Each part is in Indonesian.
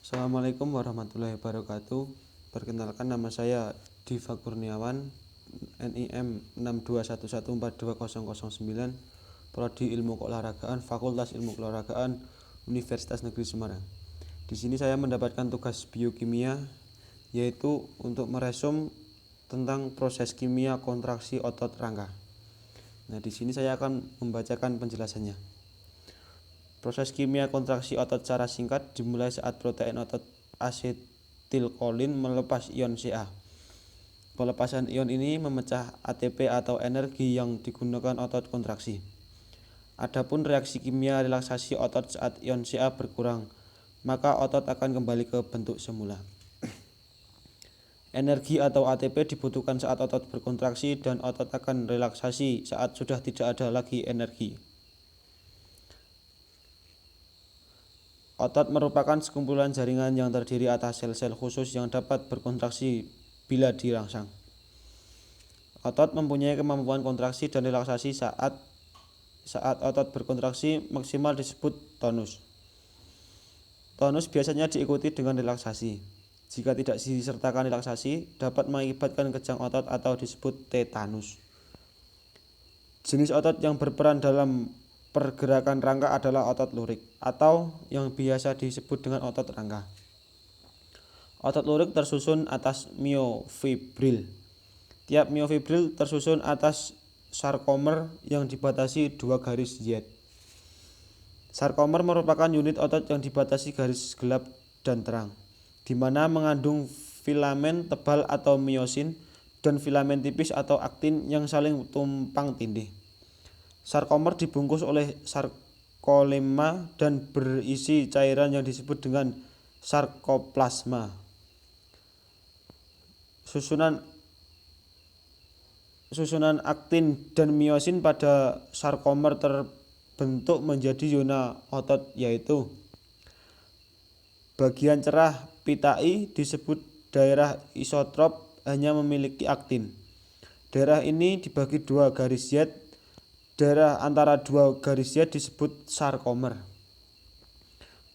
Assalamualaikum warahmatullahi wabarakatuh. Perkenalkan, nama saya Diva Kurniawan, NIM 621142009, Prodi Ilmu Keolahragaan, Fakultas Ilmu Keolahragaan, Universitas Negeri Semarang. Di sini saya mendapatkan tugas biokimia, yaitu untuk meresum tentang proses kimia kontraksi otot rangka. Nah, di sini saya akan membacakan penjelasannya. Proses kimia kontraksi otot secara singkat dimulai saat protein otot asetilkolin melepas ion Ca. Pelepasan ion ini memecah ATP atau energi yang digunakan otot kontraksi. Adapun reaksi kimia relaksasi otot saat ion Ca berkurang, maka otot akan kembali ke bentuk semula. Energi atau ATP dibutuhkan saat otot berkontraksi dan otot akan relaksasi saat sudah tidak ada lagi energi. Otot merupakan sekumpulan jaringan yang terdiri atas sel-sel khusus yang dapat berkontraksi bila dirangsang. Otot mempunyai kemampuan kontraksi dan relaksasi saat otot berkontraksi maksimal disebut tonus. Tonus biasanya diikuti dengan relaksasi. Jika tidak disertakan relaksasi, dapat mengakibatkan kejang otot atau disebut tetanus. Jenis otot yang berperan dalam pergerakan rangka adalah otot lurik atau yang biasa disebut dengan otot rangka. Otot lurik tersusun atas miofibril. Tiap miofibril tersusun atas sarkomer yang dibatasi 2 garis Z. Sarkomer merupakan unit otot yang dibatasi garis gelap dan terang, di mana mengandung filamen tebal atau miosin dan filamen tipis atau aktin yang saling tumpang tindih. Sarkomer dibungkus oleh sarkolemma dan berisi cairan yang disebut dengan sarkoplasma. Susunan aktin dan miosin pada sarkomer terbentuk menjadi zona otot, yaitu bagian cerah pita I disebut daerah isotrop hanya memiliki aktin. Daerah ini dibagi 2 garis Z. Daerah antara 2 garis Z disebut sarkomer.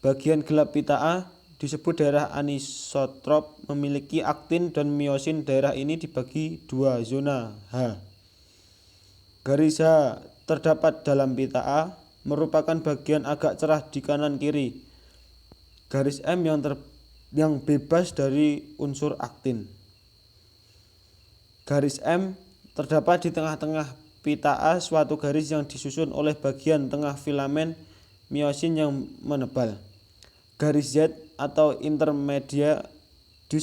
Bagian gelap pita A disebut daerah anisotrop memiliki aktin dan miosin. Daerah ini dibagi 2 zona H. Garis H terdapat dalam pita A merupakan bagian agak cerah di kanan kiri. Garis M yang bebas dari unsur aktin. Garis M terdapat di tengah-tengah pita A, suatu garis yang disusun oleh bagian tengah filamen miosin yang menebal. Garis Z atau intermedius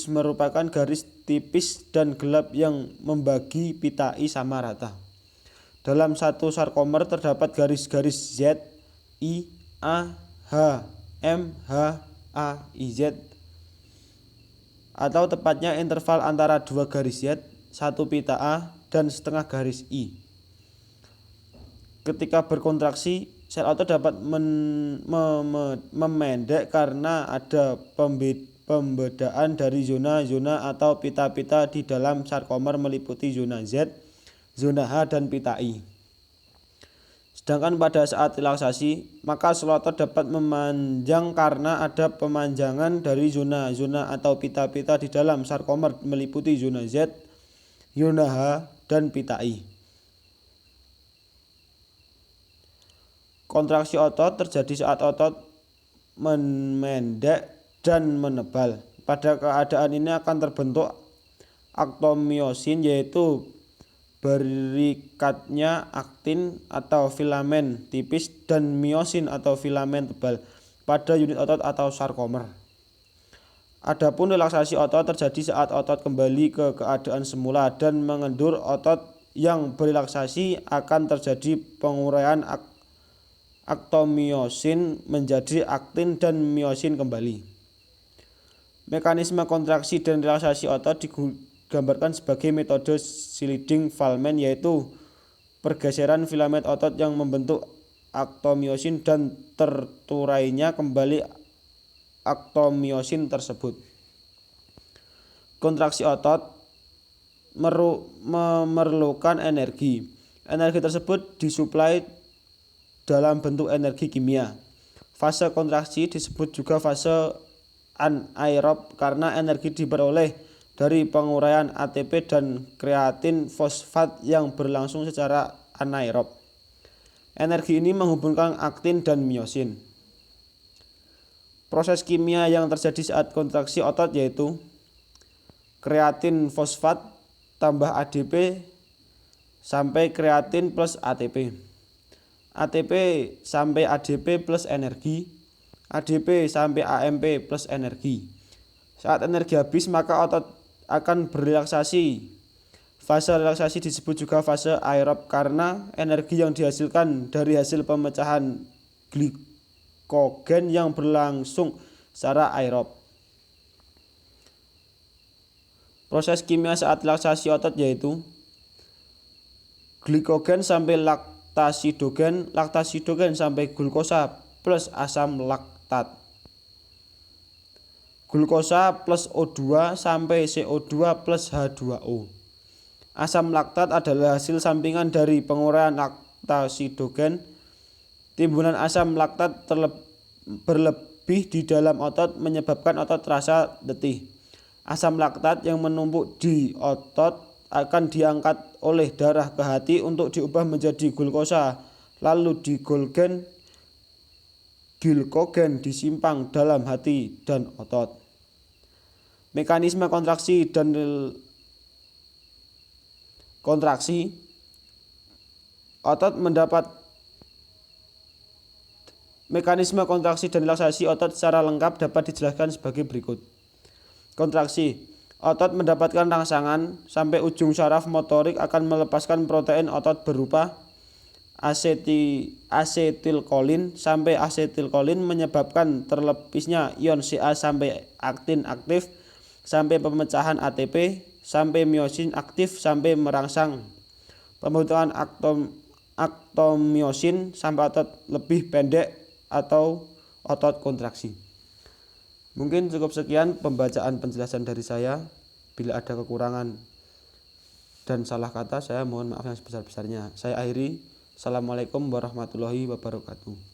merupakan garis tipis dan gelap yang membagi pita I sama rata. Dalam satu sarkomer terdapat garis-garis Z, I, A, H, M, H, A, I, Z, atau tepatnya interval antara 2 garis Z, 1 pita A, dan setengah garis I. Ketika berkontraksi, sel otot dapat memendek karena ada pembedaan dari zona-zona atau pita-pita di dalam sarkomer meliputi zona Z, zona H, dan pita I. Sedangkan pada saat relaksasi, maka sel otot dapat memanjang karena ada pemanjangan dari zona-zona atau pita-pita di dalam sarkomer meliputi zona Z, zona H, dan pita I. Kontraksi otot terjadi saat otot memendek dan menebal. Pada keadaan ini akan terbentuk aktomiosin, yaitu berikatnya aktin atau filamen tipis dan miosin atau filamen tebal pada unit otot atau sarkomer. Adapun relaksasi otot terjadi saat otot kembali ke keadaan semula dan mengendur. Otot yang berelaksasi akan terjadi penguraian aktomiosin menjadi aktin dan miosin kembali. Mekanisme kontraksi dan relaksasi otot digambarkan sebagai metode sliding-Vallman, yaitu pergeseran filamen otot yang membentuk aktomiosin dan terturainya kembali aktomiosin tersebut. Kontraksi otot memerlukan energi. Energi tersebut disuplai dalam bentuk energi kimia. Fase kontraksi disebut juga fase anaerob karena energi diperoleh dari penguraian ATP dan kreatin fosfat yang berlangsung secara anaerob. Energi ini menghubungkan aktin dan miosin. Proses kimia yang terjadi saat kontraksi otot yaitu kreatin fosfat tambah ADP sampai kreatin plus ATP. ATP sampai ADP plus energi, ADP sampai AMP plus energi. Saat energi habis maka otot akan berrelaksasi. Fase relaksasi disebut juga fase aerob karena energi yang dihasilkan dari hasil pemecahan glikogen yang berlangsung secara aerob. Proses kimia saat relaksasi otot yaitu glikogen sampai laktasidogen, laktasidogen sampai glukosa plus asam laktat. Glukosa plus O2 sampai CO2 plus H2O. Asam laktat adalah hasil sampingan dari penguraian laktasidogen. Timbunan asam laktat berlebih di dalam otot menyebabkan otot terasa letih. Asam laktat yang menumpuk di otot akan diangkat oleh darah ke hati untuk diubah menjadi glukosa, lalu glikogen disimpang dalam hati dan otot. Mekanisme kontraksi dan kontraksi otot mendapat mekanisme kontraksi dan relaksasi otot secara lengkap dapat dijelaskan sebagai berikut. Kontraksi otot mendapatkan rangsangan sampai ujung syaraf motorik akan melepaskan protein otot berupa asetilkolin sampai asetilkolin menyebabkan terlepisnya ion Ca sampai aktin aktif sampai pemecahan ATP sampai miosin aktif sampai merangsang pembentukan aktomiosin sampai otot lebih pendek atau otot kontraksi. Mungkin cukup sekian pembacaan penjelasan dari saya. Bila ada kekurangan dan salah kata saya mohon maaf yang sebesar-besarnya. Saya akhiri. Assalamualaikum warahmatullahi wabarakatuh.